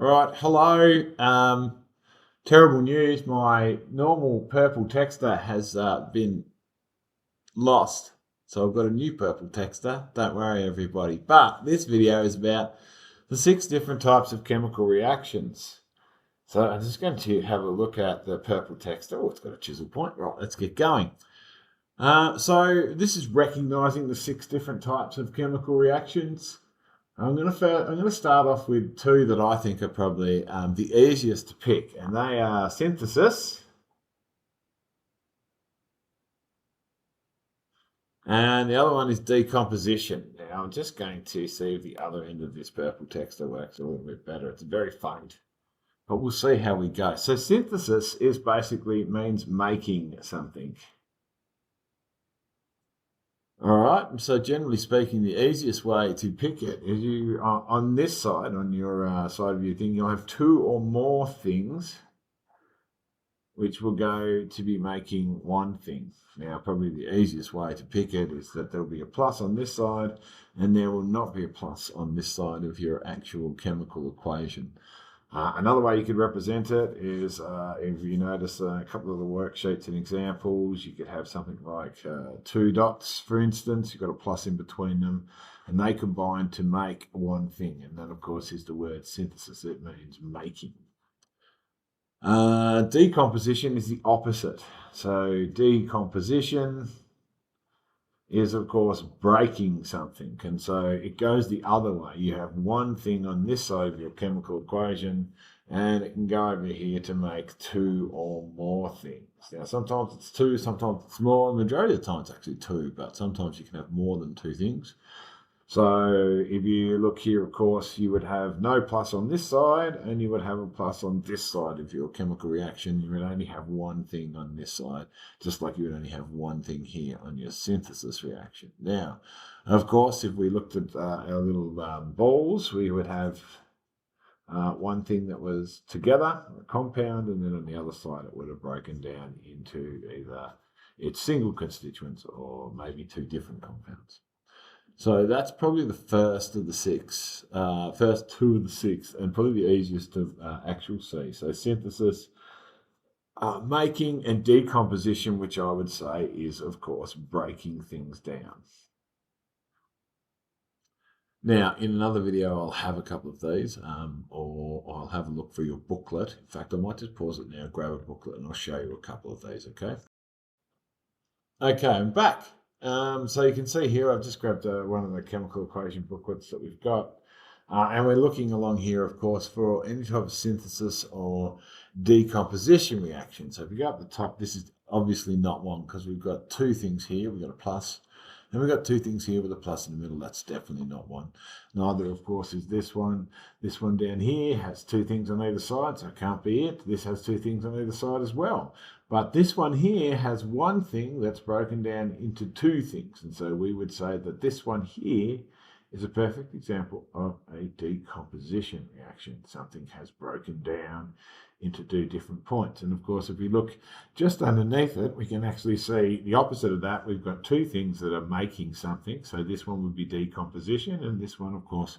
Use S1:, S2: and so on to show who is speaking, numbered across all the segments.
S1: All right, hello. Terrible news. My normal purple texter has been lost. So I've got a new purple texter. Don't worry, everybody. But this video is about the 6 different types of chemical reactions. So I'm just going to have a look at the purple texter. Oh, it's got a chisel point. Right, let's get going. So this is recognizing the 6 different types of chemical reactions. I'm going to start off with 2 that I think are probably the easiest to pick, and they are synthesis and the other one is decomposition. Now I'm just going to see if the other end of this purple texture works a little bit better. It's very faint, but we'll see how we go. So synthesis is basically means making something. All right, so generally speaking, the easiest way to pick it is you on this side, on your side of your thing, you'll have 2 or more things which will go to be making one thing. Now, probably the easiest way to pick it is that there'll be a plus on this side and there will not be a plus on this side of your actual chemical equation. Another way you could represent it is if you notice a couple of the worksheets and examples, you could have something like 2 dots, for instance. You've got a plus in between them, and they combine to make one thing. And that, of course, is the word synthesis. It means making. Decomposition is the opposite. So decomposition is, of course, breaking something. And so it goes the other way. You have one thing on this side of your chemical equation, and it can go over here to make 2 or more things. Now, sometimes it's 2, sometimes it's more. The majority of the time, it's actually 2, but sometimes you can have more than 2 things. So if you look here, of course, you would have no plus on this side, and you would have a plus on this side of your chemical reaction. You would only have one thing on this side, just like you would only have one thing here on your synthesis reaction. Now, of course, if we looked at our little balls, we would have one thing that was together, a compound, and then on the other side it would have broken down into either its single constituents or maybe 2 different compounds. So that's probably the first of the 6, first 2 of the 6, and probably the easiest to actually see. So synthesis, making, and decomposition, which I would say is, of course, breaking things down. Now, in another video, I'll have a couple of these, or I'll have a look for your booklet. In fact, I might just pause it now, grab a booklet, and I'll show you a couple of these, okay? Okay, I'm back. So you can see here, I've just grabbed one of the chemical equation booklets that we've got. And we're looking along here, of course, for any type of synthesis or decomposition reaction. So if you go up the top, this is obviously not one because we've got 2 things here. We've got a plus, and we've got 2 things here with a plus in the middle. That's definitely not one. Neither, of course, is this one. This one down here has 2 things on either side, so it can't be it. This has 2 things on either side as well. But this one here has one thing that's broken down into 2 things. And so we would say that this one here is a perfect example of a decomposition reaction. Something has broken down into 2 different points. And of course, if we look just underneath it, we can actually see the opposite of that. We've got 2 things that are making something. So this one would be decomposition, and this one, of course,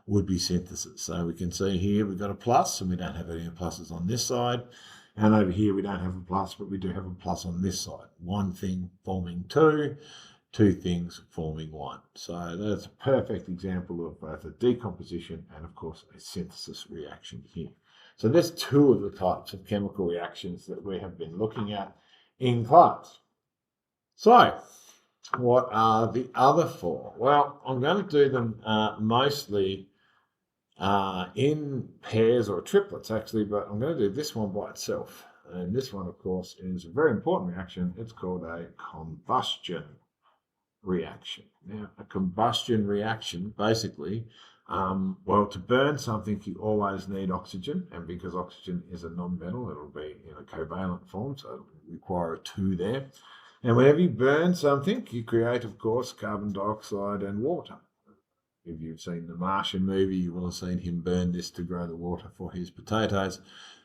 S1: would be synthesis. So we can see here we've got a plus, and we don't have any pluses on this side. And over here we don't have a plus, but we do have a plus on this side. One thing forming 2, 2 things forming 1. So that's a perfect example of both a decomposition and, of course, a synthesis reaction here. So there's 2 of the types of chemical reactions that we have been looking at in class. So what are the other 4? Well, I'm going to do them mostly in pairs or triplets, actually, but I'm going to do this one by itself. And this one, of course, is a very important reaction. It's called a combustion reaction. Now, a combustion reaction, basically, well, to burn something, you always need oxygen, and because oxygen is a non-metal, it'll be in a covalent form, so it'll require a 2 there. And whenever you burn something, you create, of course, carbon dioxide and water. If you've seen the Martian movie, you will have seen him burn this to grow the water for his potatoes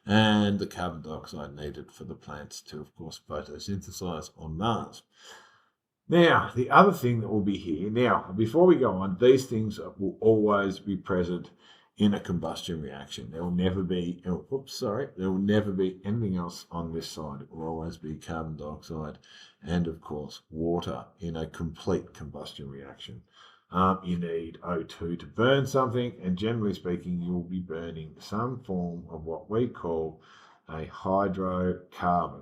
S1: and the carbon dioxide needed for the plants to, of course, photosynthesize on Mars. Now, the other thing that will be here, now, before we go on, these things will always be present in a combustion reaction. There will never be, there will never be anything else on this side. It will always be carbon dioxide and, of course, water in a complete combustion reaction. You need O2 to burn something, and generally speaking, you'll be burning some form of what we call a hydrocarbon.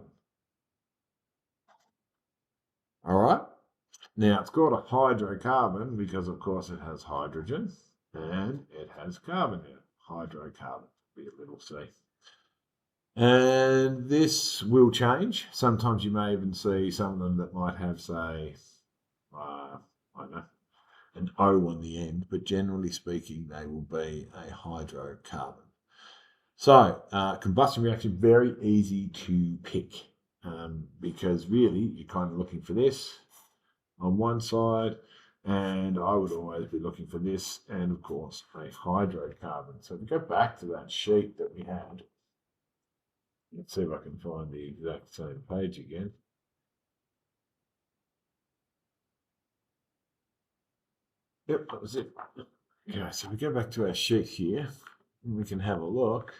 S1: All right? Now, it's called a hydrocarbon because, of course, it has hydrogen and it has carbon in it. Hydrocarbon, be a little c. And this will change. Sometimes you may even see some of them that might have, say, I don't know, an O on the end, but generally speaking, they will be a hydrocarbon. So, combustion reaction, very easy to pick because really you're kind of looking for this on one side, and I would always be looking for this, and of course a hydrocarbon. So if we go back to that sheet that we had, let's see if I can find the exact same page again. Yep, that was it. Okay, so we go back to our sheet here, and we can have a look.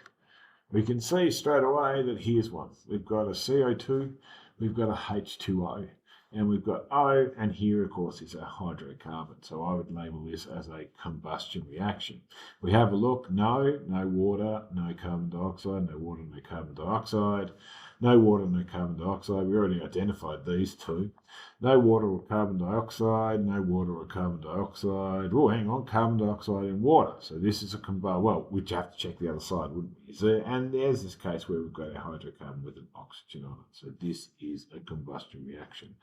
S1: We can see straight away that here's one. We've got a CO2, we've got a H2O. And we've got O, and here, of course, is a hydrocarbon. So I would label this as a combustion reaction. We have a look. No water, no carbon dioxide, no water, no carbon dioxide, no water, no carbon dioxide. We already identified these two. No water or carbon dioxide, no water or carbon dioxide. Oh, hang on, carbon dioxide and water. So this is a combustion. Well, we'd have to check the other side, wouldn't we? So, and there's this case where we've got a hydrocarbon with an oxygen on it. So this is a combustion reaction.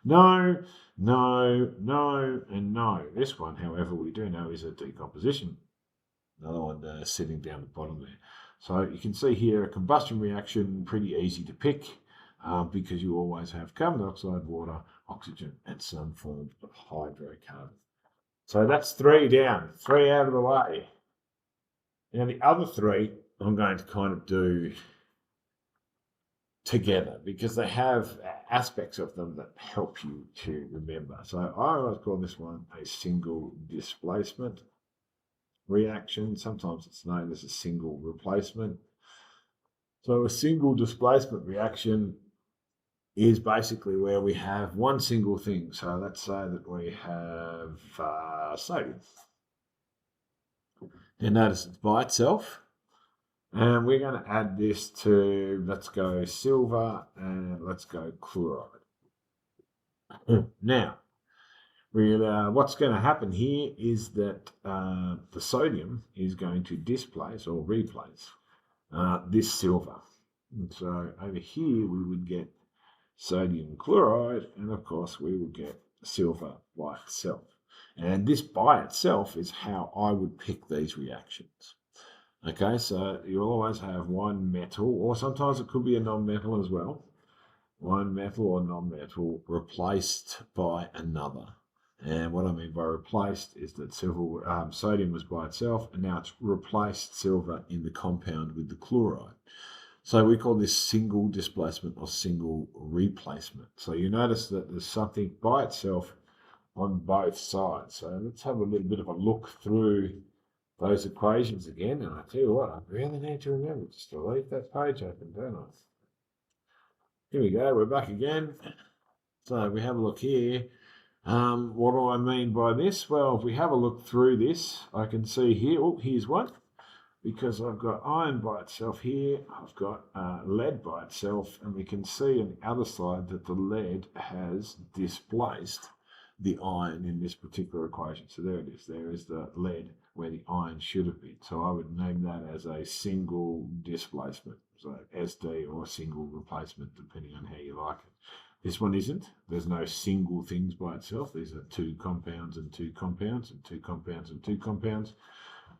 S1: No, no, no, and no. This one, however, we do know is a decomposition. Another one sitting down the bottom there. So you can see here a combustion reaction, pretty easy to pick because you always have carbon dioxide, water, oxygen, and some form of hydrocarbon. So that's 3 down, 3 out of the way. Now the other 3 I'm going to kind of do together because they have aspects of them that help you to remember. So I always call this one a single displacement reaction. Sometimes it's known as a single replacement. So a single displacement reaction is basically where we have one single thing. So let's say that we have sodium. Now notice it's by itself. And we're going to add this to, let's go silver and let's go chloride. Now, what's going to happen here is that the sodium is going to displace or replace this silver. And so over here we would get sodium chloride, and of course we would get silver by itself. And this by itself is how I would pick these reactions. Okay, so you'll always have one metal, or sometimes it could be a non-metal as well. One metal or non-metal replaced by another. And what I mean by replaced is that sodium was by itself, and now it's replaced silver in the compound with the chloride. So we call this single displacement or single replacement. So you notice that there's something by itself on both sides. So let's have a little bit of a look through those equations again, and I tell you what, I really need to remember just to leave that page open, don't I? Here we go, we're back again. So we have a look here. What do I mean by this? Well, if we have a look through this, I can see here, here's one, because I've got iron by itself here, I've got lead by itself, and we can see on the other side that the lead has displaced the iron in this particular equation. So there it is, there is the lead where the iron should have been. So I would name that as a single displacement, so SD or single replacement, depending on how you like it. This one isn't. There's no single things by itself. These are 2 compounds and 2 compounds and 2 compounds and 2 compounds.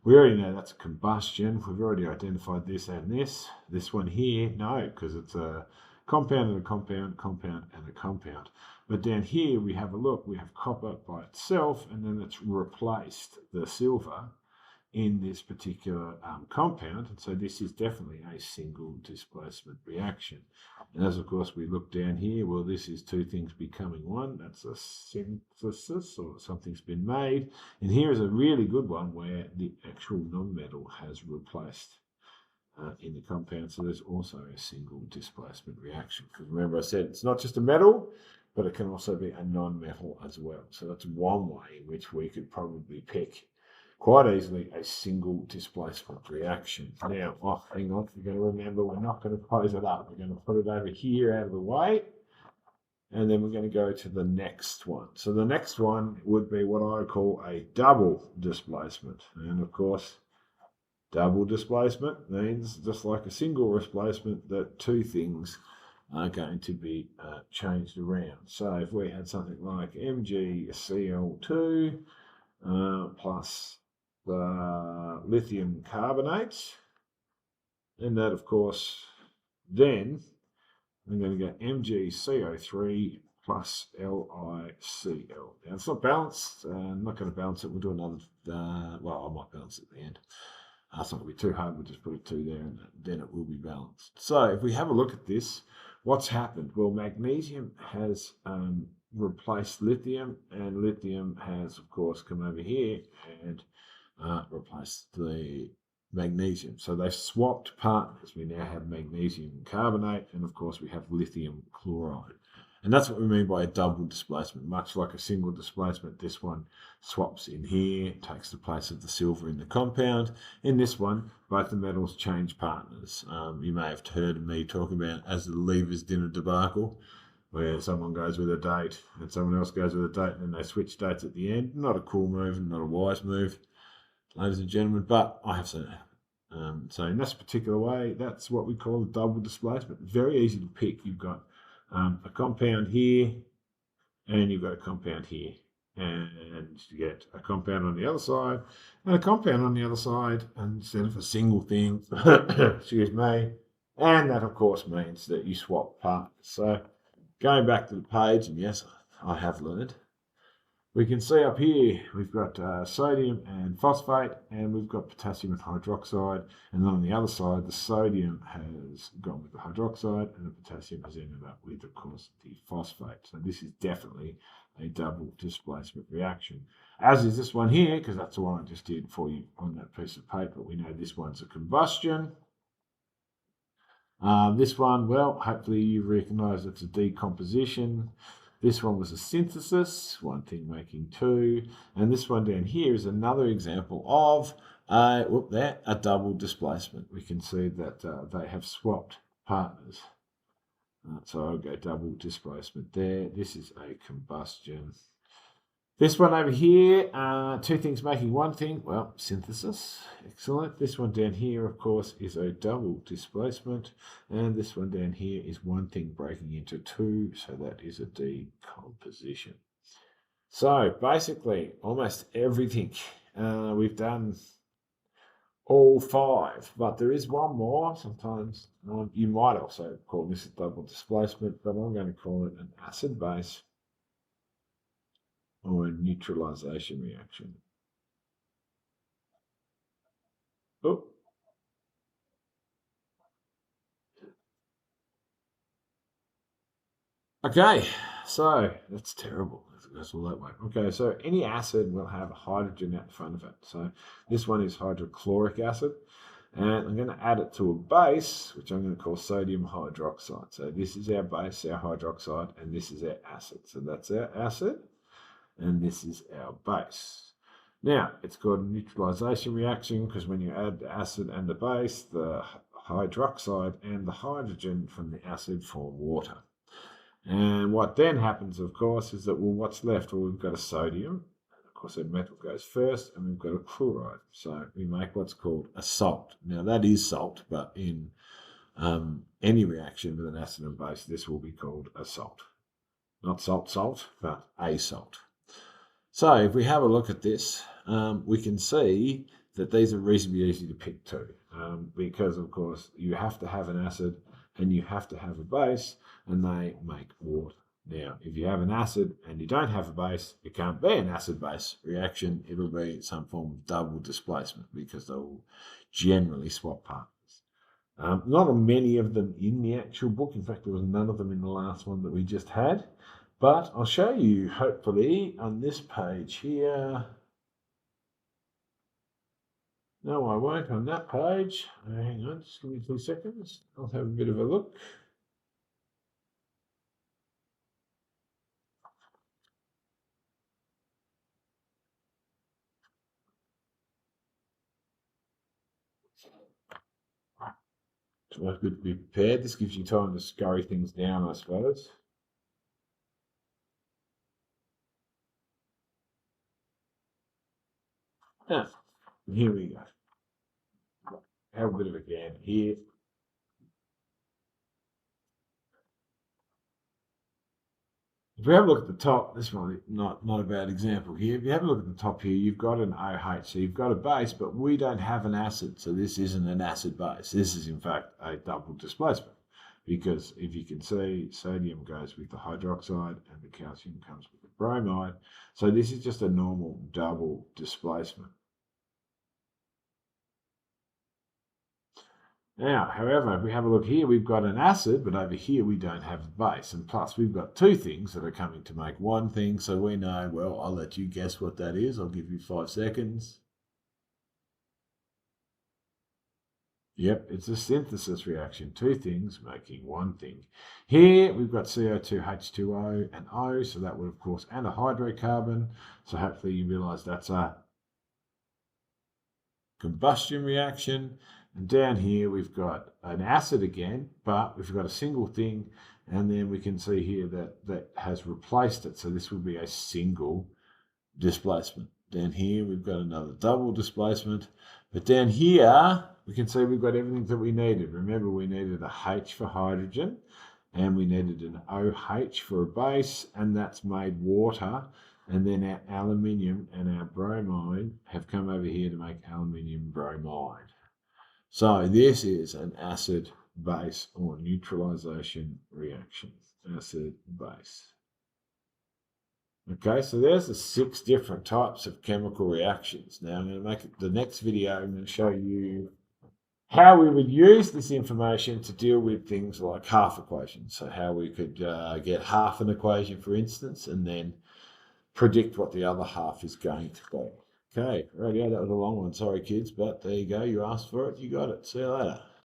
S1: We already know that's a combustion. We've already identified this and this. This one here, no, because it's a compound and a compound, compound and a compound. But down here we have a look, we have copper by itself, and then it's replaced the silver in this particular compound. And so this is definitely a single displacement reaction. And as of course we look down here, well, this is two things becoming one. That's a synthesis, or something's been made. And here is a really good one where the actual non-metal has replaced in the compound. So there's also a single displacement reaction. Because remember I said it's not just a metal, but it can also be a non-metal as well. So that's one way in which we could probably pick quite easily a single displacement reaction. Now, hang on, we're going to remember we're not going to close it up. We're going to put it over here out of the way, and then we're going to go to the next one. So the next one would be what I call a double displacement. And of course, double displacement means, just like a single displacement, that two things are going to be changed around. So if we had something like MgCl2 plus the lithium carbonate, and that of course, then I'm going to get MgCO3 plus LiCl. Now it's not balanced. I'm not going to balance it. We'll do another, well, I might balance it at the end. It's not going to be too hard. We'll just put a 2 there and then it will be balanced. So if we have a look at this, what's happened? Well, magnesium has replaced lithium, and lithium has, of course, come over here and replaced the magnesium. So they've swapped partners. We now have magnesium carbonate, and of course we have lithium chloride. And that's what we mean by a double displacement. Much like a single displacement, this one swaps in here, takes the place of the silver in the compound. In this one, both the metals change partners. You may have heard me talking about as the Leavers Dinner debacle, where someone goes with a date and someone else goes with a date, and then they switch dates at the end. Not a cool move and not a wise move, ladies and gentlemen, but I have seen it happen. So in this particular way, that's what we call a double displacement. Very easy to pick. You've got a compound here, and you've got a compound here, and you get a compound on the other side, and a compound on the other side, instead of a single thing, excuse me, and that of course means that you swap partners. So going back to the page, and yes, I have learned, we can see up here we've got sodium and phosphate, and we've got potassium and hydroxide, and then on the other side the sodium has gone with the hydroxide and the potassium has ended up with, of course, the phosphate. So this is definitely a double displacement reaction, as is this one here, because that's the one I just did for you on that piece of paper. We know this one's a combustion. This one, well, hopefully you recognise it's a decomposition. This one was a synthesis, one thing making two. And this one down here is another example of a double displacement. We can see that they have swapped partners. So I'll go double displacement there. This is a combustion. This one over here, two things making one thing, well, synthesis, excellent. This one down here, of course, is a double displacement, and this one down here is one thing breaking into two, so that is a decomposition. So basically, almost everything, we've done all five, but there is one more. Sometimes you might also call this a double displacement, but I'm going to call it an acid-base or a neutralization reaction. Oh. Okay, so that's terrible. It goes all that way. Okay, so any acid will have a hydrogen at the front of it. So this one is hydrochloric acid. And I'm going to add it to a base, which I'm going to call sodium hydroxide. So this is our base, our hydroxide, and this is our acid. So that's our acid, and this is our base. Now, it's called a neutralization reaction because when you add the acid and the base, the hydroxide and the hydrogen from the acid form water. And what then happens, of course, is that, well, what's left? Well, we've got a sodium. Of course, a metal goes first, and we've got a chloride. So we make what's called a salt. Now, that is salt, but in any reaction with an acid and base, this will be called a salt. Not salt, but a salt. So if we have a look at this, we can see that these are reasonably easy to pick too, because, of course, you have to have an acid and you have to have a base, and they make water. Now, if you have an acid and you don't have a base, it can't be an acid-base reaction. It'll be some form of double displacement because they will generally swap partners. Not many of them in the actual book. In fact, there was none of them in the last one that we just had. But I'll show you, hopefully, on this page here. No, I won't on that page. Hang on, just give me 2 seconds. I'll have a bit of a look. It's always good to be prepared. This gives you time to scurry things down, I suppose. Ah, here we go. Have a bit of a gander here. If we have a look at the top, this might be not a bad example here. If you have a look at the top here, you've got an OH, so you've got a base, but we don't have an acid, so this isn't an acid base. This is, in fact, a double displacement, because if you can see, sodium goes with the hydroxide and the calcium comes with the bromide. So this is just a normal double displacement. Now, however, if we have a look here, we've got an acid, but over here we don't have a base. And plus, we've got two things that are coming to make one thing. So we know, well, I'll let you guess what that is. I'll give you 5 seconds. Yep, it's a synthesis reaction. Two things making one thing. Here we've got CO2, H2O, and O. So that would, of course, and a hydrocarbon. So hopefully you realise that's a combustion reaction. And down here we've got an acid again, but we've got a single thing, and then we can see here that has replaced it. So this will be a single displacement. Down here we've got another double displacement, but down here we can see we've got everything that we needed. Remember, we needed a H for hydrogen, and we needed an OH for a base, and that's made water. And then our aluminium and our bromide have come over here to make aluminium bromide. So this is an acid-base or neutralization reaction. Acid-base. Okay, so there's the 6 different types of chemical reactions. Now I'm going to make the next video, I'm going to show you how we would use this information to deal with things like half equations. So how we could get half an equation, for instance, and then predict what the other half is going to be. Okay, radio, that was a long one. Sorry, kids, but there you go. You asked for it, you got it. See you later.